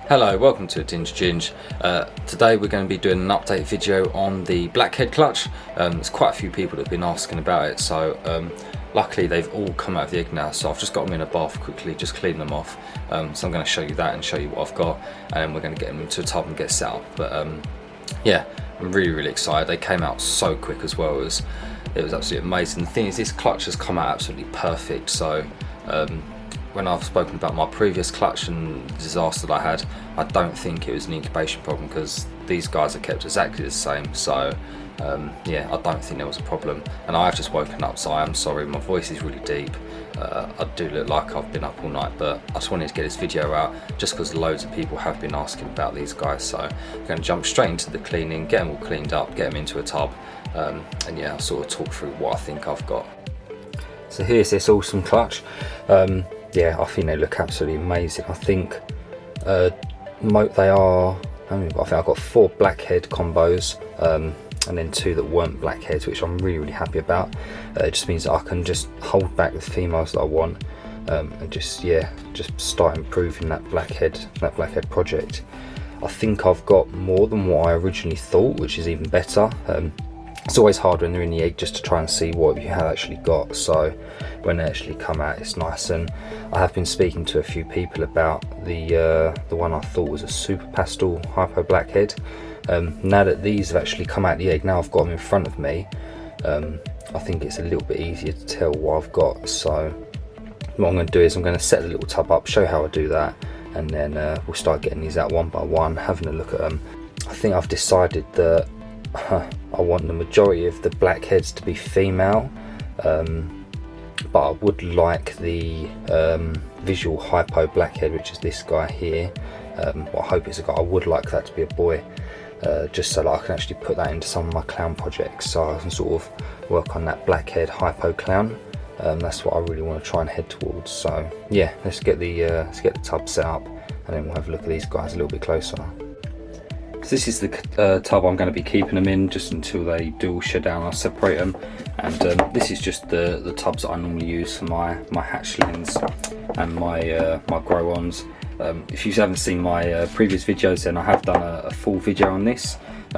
Hello, welcome to Dinge Ginge. Today we're going to be doing an update video on the blackhead clutch. There's quite a few people that have been asking about it, so luckily they've all come out of the egg now, so I've just got them in a bath quickly, just clean them off. So I'm going to show you that and show you what I've got, and then we're going to get them into a tub and get set up. But yeah, I'm really excited. They came out so quick as well. It was absolutely amazing. The thing is, this clutch has come out absolutely perfect. So when I've spoken about my previous clutch and the disaster that I had, I don't think it was an incubation problem, because these guys are kept exactly the same. So yeah, I don't think there was a problem. And I have just woken up, so I am sorry, my voice is really deep. I do look like I've been up all night, but I just wanted to get this video out just because loads of people have been asking about these guys. So I'm going to jump straight into the cleaning, get them all cleaned up, get them into a tub, and yeah, I'll sort of talk through what I think I've got. So here's this awesome clutch. Yeah, I think they look absolutely amazing. I think they are, I think I've got 4 blackhead combos, and then 2 that weren't blackheads, which I'm really happy about. It just means that I can just hold back the females that I want, and just start improving that blackhead project. I think I've got more than what I originally thought, which is even better. It's always hard when they're in the egg just to try and see what you have actually got, so when they actually come out it's nice. And I have been speaking to a few people about the one I thought was a super pastel hypo blackhead. Now that these have actually come out the egg, now I've got them in front of me, I think it's a little bit easier to tell what I've got. So what I'm going to do is I'm going to set the little tub up, show how I do that, and then we'll start getting these out one by one, having a look at them. I think I've decided that I want the majority of the blackheads to be female, but I would like the visual hypo blackhead, which is this guy here. Well, I hope it's a guy. I would like that to be a boy, just so that I can actually put that into some of my clown projects, so I can sort of work on that blackhead hypo clown. That's what I really want to try and head towards. So yeah, let's get the tub set up, and then we'll have a look at these guys a little bit closer. So this is the tub I'm going to be keeping them in just until they do all shed down. I'll separate them, and this is just the tubs that I normally use for my hatchlings and my grow-ons. If you haven't seen my previous videos, then I have done a full video on this.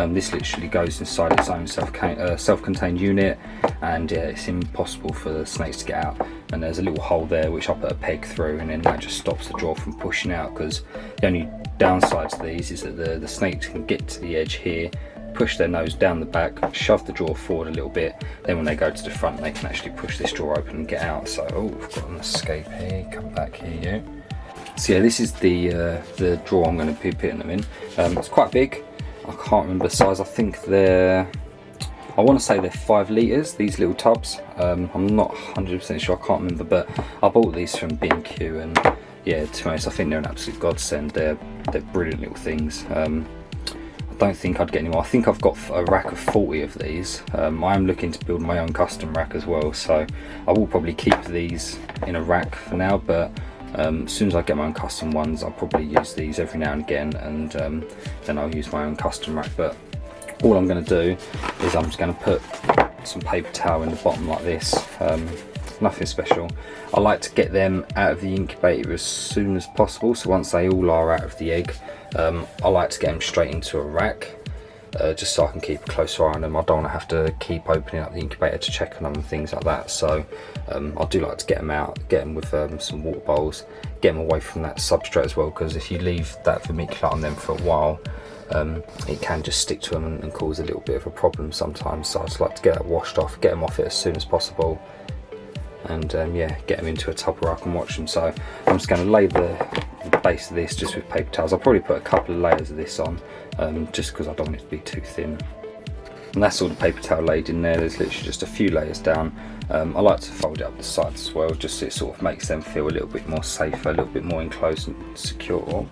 This literally goes inside its own self-contained unit, and yeah, it's impossible for the snakes to get out. And there's a little hole there which I put a peg through, and then that just stops the drawer from pushing out, because the only downside to these is that the snakes can get to the edge here, push their nose down the back, shove the drawer forward a little bit, then when they go to the front they can actually push this drawer open and get out. So I've got an escape here, come back here, you. So yeah, this is the drawer I'm going to be putting them in. It's quite big. I can't remember the size. I think I want to say they're 5 litres, these little tubs. I'm not 100% sure, I can't remember, but I bought these from B&Q, and yeah, to be honest, I think they're an absolute godsend. They're brilliant little things. I don't think I'd get any more. I think I've got a rack of 40 of these. I am looking to build my own custom rack as well, so I will probably keep these in a rack for now, but as soon as I get my own custom ones, I'll probably use these every now and again, and then I'll use my own custom rack. But all I'm going to do is I'm just going to put some paper towel in the bottom like this. Nothing special. I like to get them out of the incubator as soon as possible, so once they all are out of the egg, I like to get them straight into a rack, just so I can keep a closer eye on them. I don't want to have to keep opening up the incubator to check on them and things like that. So I do like to get them out, get them with some water bowls, get them away from that substrate as well, because if you leave that vermiculite on them for a while, it can just stick to them and cause a little bit of a problem sometimes. So I just like to get that washed off, get them off it as soon as possible, and yeah, get them into a tub where I can watch them. So I'm just going to lay the base of this just with paper towels. I'll probably put a couple of layers of this on, just because I don't want it to be too thin. And that's all the paper towel laid in there. There's literally just a few layers down. I like to fold it up the sides as well, just so it sort of makes them feel a little bit more safer, a little bit more enclosed and secure.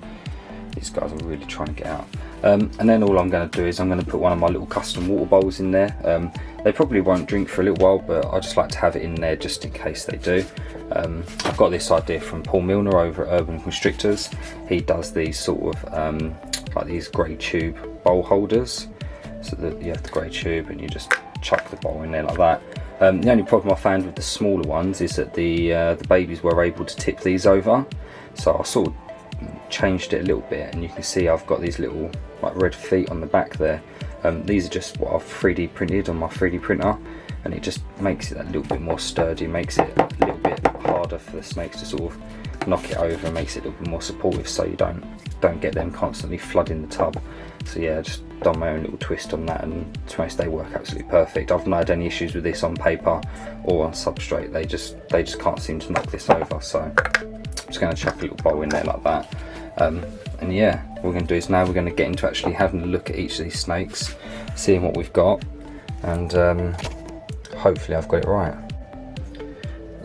These guys are really trying to get out. And then all I'm going to do is I'm going to put one of my little custom water bowls in there. They probably won't drink for a little while, but I just like to have it in there just in case they do. I've got this idea from Paul Milner over at Urban Constrictors. He does these sort of like these grey tube bowl holders, so that you have the grey tube and you just chuck the bowl in there like that. The only problem I found with the smaller ones is that the babies were able to tip these over, so I sort of changed it a little bit, and you can see I've got these little like red feet on the back there. These are just what I've 3D printed on my 3D printer, and it just makes it a little bit more sturdy, makes it a little bit harder for the snakes to sort of knock it over, and makes it a little bit more supportive, so you don't get them constantly flooding the tub. So yeah, just done my own little twist on that, and to be honest, they work absolutely perfect. I've not had any issues with this on paper or on substrate. They just can't seem to knock this over. So I'm just going to chuck a little bowl in there like that. And yeah, what we're going to do is now we're going to get into actually having a look at each of these snakes, seeing what we've got, and hopefully I've got it right.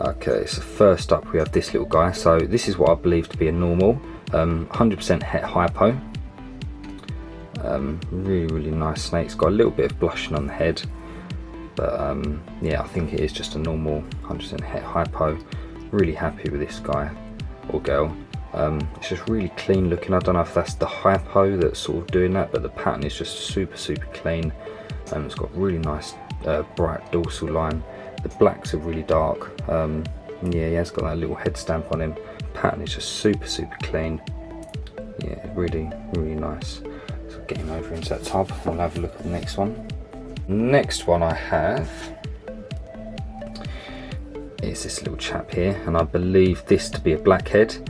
Okay, so first up we have this little guy. So this is what I believe to be a normal 100% het hypo. Really nice snake. It's got a little bit of blushing on the head, but yeah, I think it is just a normal 100% het hypo. Really happy with this guy or girl. It's just really clean looking. I don't know if that's the hypo that's sort of doing that, but the pattern is just super clean. It's got really nice bright dorsal line. The blacks are really dark. Yeah, he has got that little head stamp on him. Pattern is just super clean. Yeah, really nice. So get him over into that tub and we'll have a look at the next one. Next one I have is this little chap here, and I believe this to be a blackhead.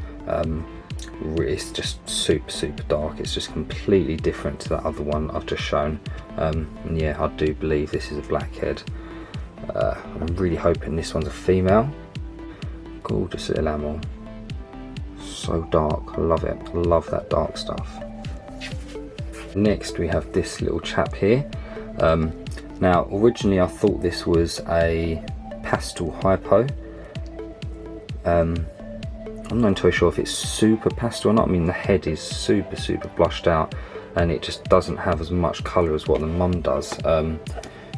It's just super dark. It's just completely different to that other one I've just shown. And yeah, I do believe this is a blackhead. I'm really hoping this one's a female. Gorgeous little animal. So dark, I love it. I love that dark stuff. Next we have this little chap here. Now originally I thought this was a pastel hypo. I'm not entirely sure if it's super pastel or not. I mean, the head is super blushed out, and it just doesn't have as much colour as what the mum does,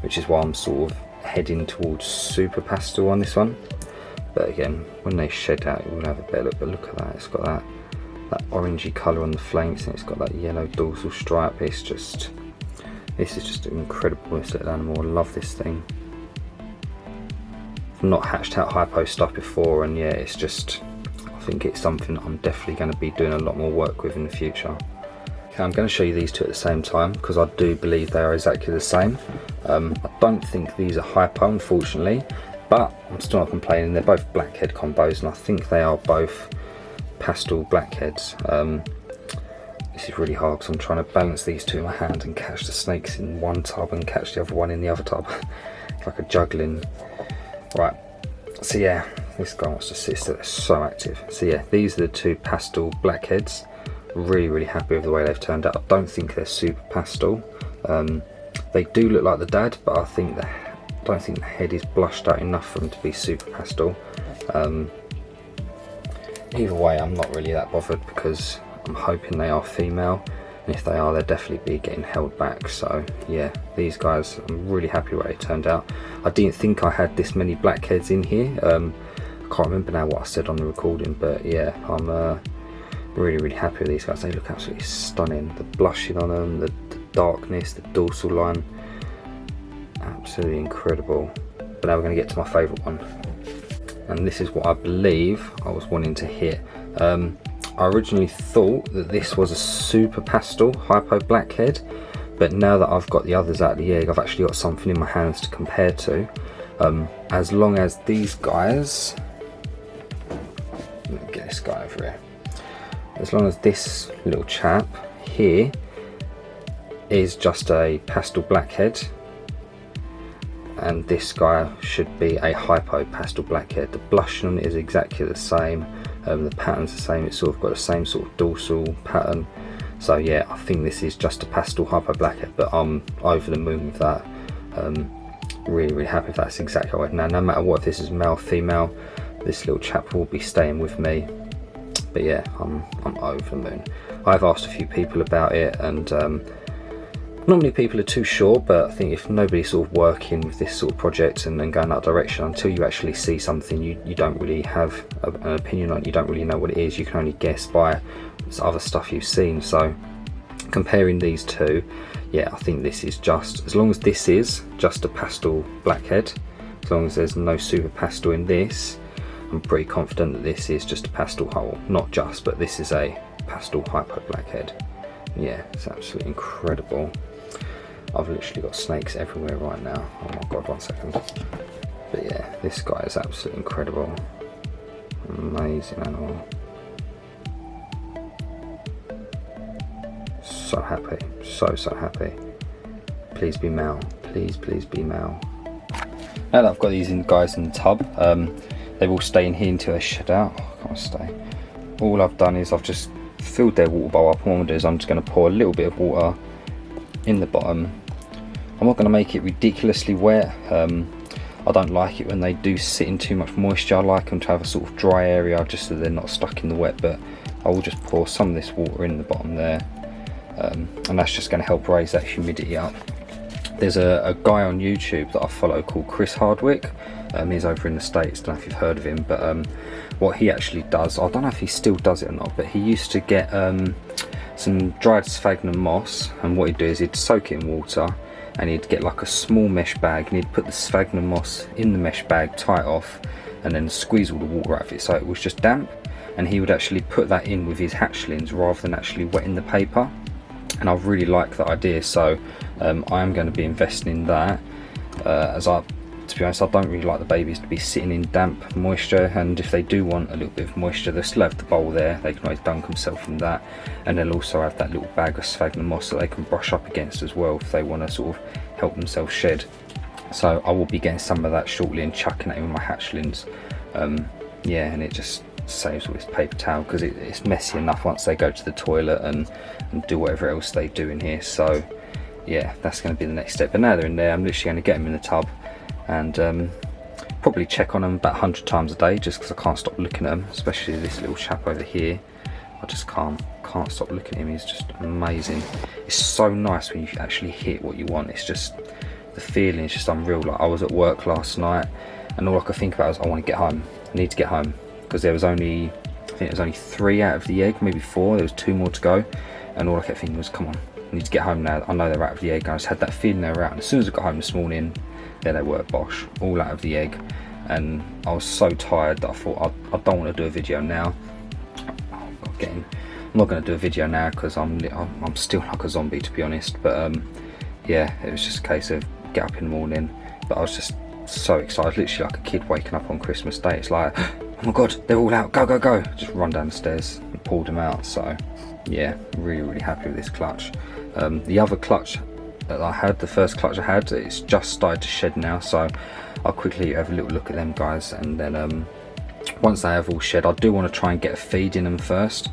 which is why I'm sort of heading towards super pastel on this one. But again, when they shed out, it will have a better look. But look at that, it's got that orangey colour on the flanks, and it's got that yellow dorsal stripe. This is just incredible, this little animal. I love this thing. I've not hatched out hypo stuff before, and yeah, it's just, I think it's something I'm definitely going to be doing a lot more work with in the future. Okay, I'm going to show you these two at the same time because I do believe they are exactly the same. I don't think these are hypo, unfortunately, but I'm still not complaining. They're both blackhead combos, and I think they are both pastel blackheads. This is really hard because I'm trying to balance these two in my hand and catch the snakes in one tub and catch the other one in the other tub. It's like a juggling. Right, so yeah, this guy wants to sit still. They're so active. So yeah, these are the two pastel blackheads. Really happy with the way they've turned out. I don't think they're super pastel. They do look like the dad, but I don't think the head is blushed out enough for them to be super pastel. Either way, I'm not really that bothered because I'm hoping they are female, and if they are, they'll definitely be getting held back. So yeah, these guys, I'm really happy with how they turned out. I didn't think I had this many blackheads in here. I can't remember now what I said on the recording, but yeah, I'm really happy with these guys. They look absolutely stunning. The blushing on them, the darkness, the dorsal line, absolutely incredible. But now we're going to get to my favourite one, and this is what I believe I was wanting to hit. I originally thought that this was a super pastel hypo blackhead, but now that I've got the others out of the egg, I've actually got something in my hands to compare to. As long as these guys, let me get this guy over here. As long as this little chap here is just a pastel blackhead, and this guy should be a hypo pastel blackhead. The blushing on it is exactly the same. The pattern's the same. It's sort of got the same sort of dorsal pattern. So yeah, I think this is just a pastel hypo blackhead, but I'm over the moon with that. Really happy if that's exactly right. Now, no matter what, if this is male, female, this little chap will be staying with me. But yeah, I'm over the moon. I've asked a few people about it, and not many people are too sure, but I think if nobody's sort of working with this sort of project and going that direction, until you actually see something, you don't really have an opinion on it. You don't really know what it is. You can only guess by other stuff you've seen. So comparing these two, yeah, I think this is just, as long as this is just a pastel blackhead, as long as there's no super pastel in this, I'm pretty confident that this is just a pastel hole. Not just, but this is a pastel hypo blackhead. Yeah, it's absolutely incredible. I've literally got snakes everywhere right now. Oh my god, 1 second. But yeah, this guy is absolutely incredible. Amazing animal. So happy, so happy. Please be male, please be male. Now that I've got these guys in the tub, they will stay in here until they shed out. Oh, I can't stay. All I've done is I've just filled their water bowl up. What I'm going to do is I'm just going to pour a little bit of water in the bottom. I'm not going to make it ridiculously wet. I don't like it when they do sit in too much moisture. I like them to have a sort of dry area just so they're not stuck in the wet, but I will just pour some of this water in the bottom there, and that's just going to help raise that humidity up. There's a guy on YouTube that I follow called Chris Hardwick. He's over in the States, don't know if you've heard of him, but what he actually does, I don't know if he still does it or not, but he used to get some dried sphagnum moss, and what he'd do is he'd soak it in water, and he'd get like a small mesh bag, and he'd put the sphagnum moss in the mesh bag, tie it off, and then squeeze all the water out of it so it was just damp, and he would actually put that in with his hatchlings rather than actually wetting the paper. And I really like that idea, so I am going to be investing in that, to be honest, I don't really like the babies to be sitting in damp moisture, and if they do want a little bit of moisture, they'll still have the bowl there, they can always dunk themselves from that, and they'll also have that little bag of sphagnum moss that they can brush up against as well if they want to sort of help themselves shed. So I will be getting some of that shortly and chucking it in with my hatchlings. Yeah, and it just saves all this paper towel, because it's messy enough once they go to the toilet and do whatever else they do in here. So yeah, that's going to be the next step. But now they're in there, I'm literally going to get them in the tub and probably check on them about 100 times a day, just because I can't stop looking at them, especially this little chap over here. I just can't stop looking at him. He's just amazing. It's so nice when you actually hit what you want. It's just, the feeling is just unreal. Like, I was at work last night and all I could think about was, I want to get home, I need to get home, because there was only, I think it was only 3 out of the egg, maybe 4, there was 2 more to go, and all I kept thinking was, come on, I need to get home now, I know they're out of the egg. I just had that feeling they were out, and as soon as I got home this morning, there they were, bosh, all out of the egg. And I was so tired that I thought, I don't want to do a video now. I'm not going to do a video now because I'm still like a zombie, to be honest. But yeah, it was just a case of get up in the morning. But I was just so excited, literally like a kid waking up on Christmas Day. It's like, oh my god, they're all out, go, go, go. Just run down the stairs and pulled them out. So yeah, really happy with this clutch. The other clutch that I had, the first clutch I had, it's just started to shed now, so I'll quickly have a little look at them guys, and then once they have all shed, I do want to try and get a feed in them first.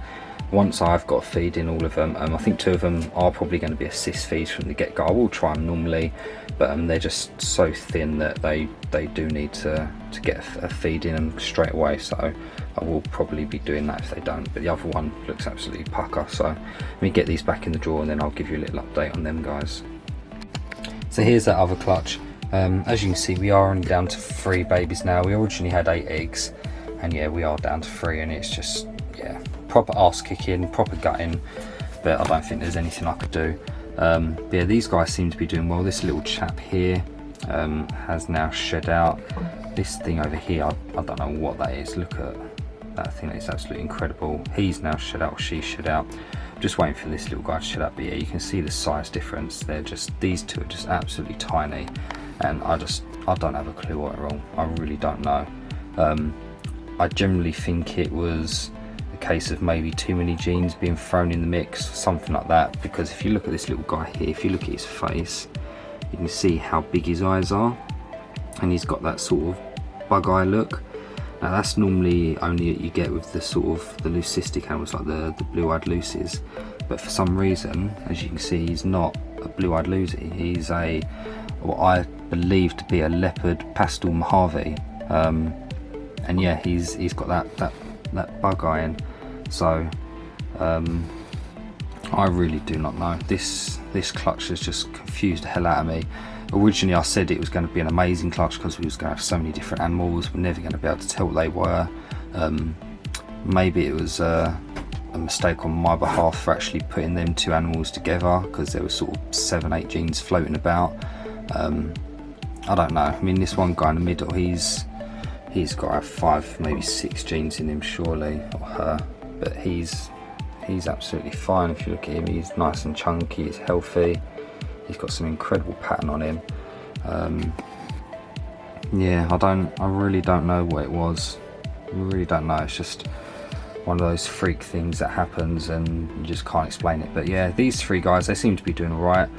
Once I've got a feed in all of them, I think 2 of them are probably going to be assist feeds from the get-go. I will try them normally, but they're just so thin that they do need to get a feed in them straight away, so I will probably be doing that if they don't. But the other one looks absolutely pucker, so let me get these back in the drawer and then I'll give you a little update on them guys. So here's that other clutch. As you can see, we are only down to 3 babies now. We originally had 8 eggs, and yeah, we are down to 3, and it's just, yeah, proper arse kicking, proper gutting, but I don't think there's anything I could do. But yeah, these guys seem to be doing well. This little chap here has now shed out. This thing over here, I don't know what that is. Look at that thing, it's absolutely incredible. He's now shed out, or she's shed out. Just waiting for this little guy to shed up, but yeah, you can see the size difference. They're just, these 2 are just absolutely tiny, and I don't have a clue what are wrong. I really don't know. I generally think it was a case of maybe too many genes being thrown in the mix, something like that, because if you look at this little guy here, if you look at his face, you can see how big his eyes are, and he's got that sort of bug eye look. Now that's normally only that you get with the sort of the leucistic animals, like the blue-eyed lucies, but for some reason, as you can see, he's not a blue-eyed lucy. He's a, what I believe to be a leopard pastel Mojave, and yeah, he's got that bug eye in. So I really do not know. This clutch has just confused the hell out of me. Originally I said it was going to be an amazing clutch because we was going to have so many different animals. We're never going to be able to tell what they were. Maybe it was a mistake on my behalf for actually putting them 2 animals together, because there was sort of 7-8 genes floating about. I don't know. I mean, this one guy in the middle, he's got to have 5, maybe 6 genes in him surely, or her, but he's he's absolutely fine. If you look at him, he's nice and chunky, he's healthy, he's got some incredible pattern on him. Yeah, I really don't know what it was. I really don't know. It's just one of those freak things that happens and you just can't explain it. But yeah, these three guys, they seem to be doing all right.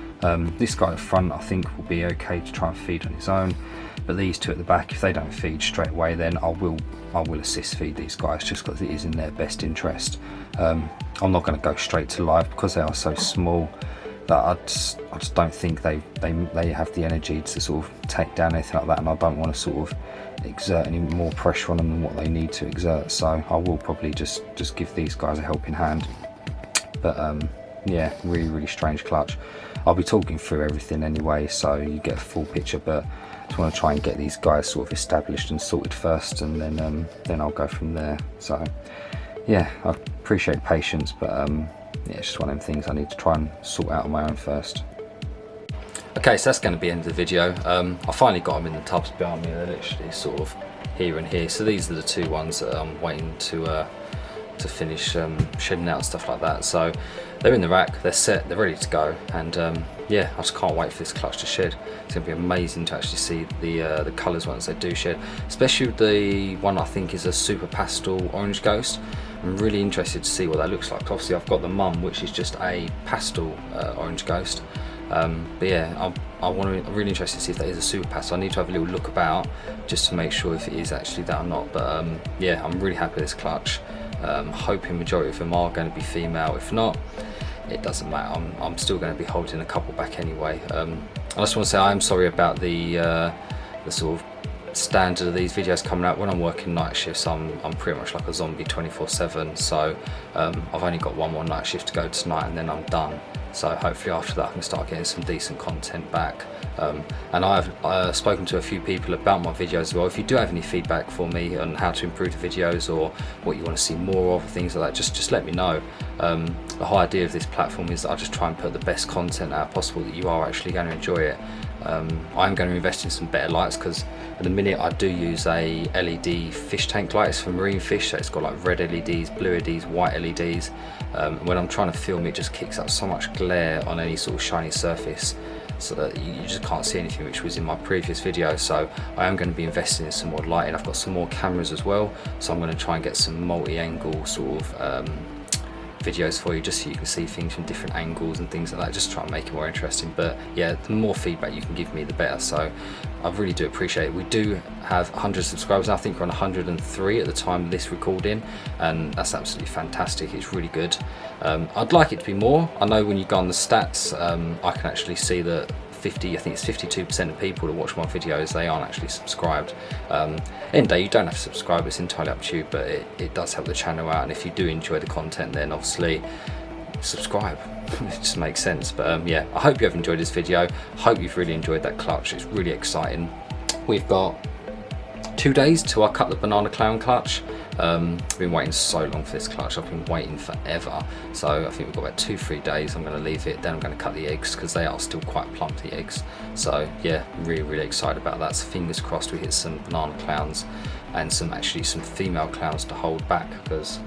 This guy at the front, I think, will be okay to try and feed on his own. But these two at the back, if they don't feed straight away, then I will assist feed these guys, just because it is in their best interest. I'm not going to go straight to live because they are so small that I just don't think they have the energy to sort of take down anything like that, and I don't want to sort of exert any more pressure on them than what they need to exert. So I will probably just give these guys a helping hand. But yeah, really strange clutch. I'll be talking through everything anyway, so you get a full picture, but I just want to try and get these guys sort of established and sorted first, and then I'll go from there. So yeah, I appreciate patience, but yeah, it's just one of them things I need to try and sort out on my own first. Okay, so that's going to be the end of the video. I finally got them in the tubs behind me. They're literally sort of here and here. So these are the two ones that I'm waiting to finish shedding out and stuff like that. So they're in the rack, they're set, they're ready to go, and yeah, I just can't wait for this clutch to shed. It's going to be amazing to actually see the colours once they do shed, especially with the one I think is a super pastel orange ghost. I'm really interested to see what that looks like. Obviously I've got the mum, which is just a pastel orange ghost, but yeah, I'm really interested to see if that is a super pastel. I need to have a little look about just to make sure if it is actually that or not. But yeah, I'm really happy with this clutch. Hoping majority of them are going to be female. If not, it doesn't matter. I'm still going to be holding a couple back anyway. I just want to say I'm sorry about the sort of standard of these videos coming out. When I'm working night shifts, I'm pretty much like a zombie 24/7. So I've only got one more night shift to go tonight, and then I'm done. So hopefully after that I can start getting some decent content back. And I've spoken to a few people about my videos as well. If you do have any feedback for me on how to improve the videos or what you want to see more of, things like that, just let me know. The whole idea of this platform is that I just try and put the best content out possible, that you are actually going to enjoy it. I'm going to invest in some better lights, because at the minute I do use a LED fish tank light. It's for marine fish, so it's got like red LEDs, blue LEDs, white LEDs. When I'm trying to film, it just kicks up so much glare on any sort of shiny surface, so that you just can't see anything, which was in my previous video. So I am going to be investing in some more lighting. I've got some more cameras as well, so I'm going to try and get some multi-angle sort of videos for you, just so you can see things from different angles and things like that, just try and make it more interesting. But yeah, the more feedback you can give me, the better. So I really do appreciate it. We do have 100 subscribers. I think we're on 103 at the time of this recording, and that's absolutely fantastic. It's really good. I'd like it to be more. I know when you go on the stats, I can actually see that I think it's 52% of people that watch my videos, they aren't actually subscribed. End of the day, you don't have to subscribe, it's entirely up to you, but it does help the channel out, and if you do enjoy the content, then obviously subscribe. It just makes sense. But yeah, I hope you have enjoyed this video. I hope you've really enjoyed that clutch. It's really exciting. We've got 2 days till I cut the banana clown clutch. I've been waiting so long for this clutch. I've been waiting forever. So I think we've got about 2-3 days. I'm going to leave it, then I'm going to cut the eggs, because they are still quite plump, the eggs. So yeah, really excited about that. So fingers crossed we hit some banana clowns and some female clowns to hold back, because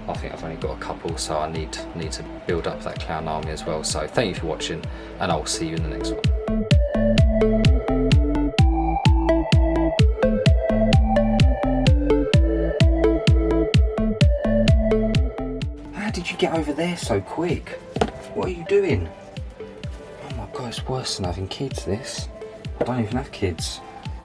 I think I've only got a couple, so I need to build up that clown army as well. So thank you for watching, and I'll see you in the next one. Get over there so quick. What are you doing? Oh my god, it's worse than having kids, this. I don't even have kids.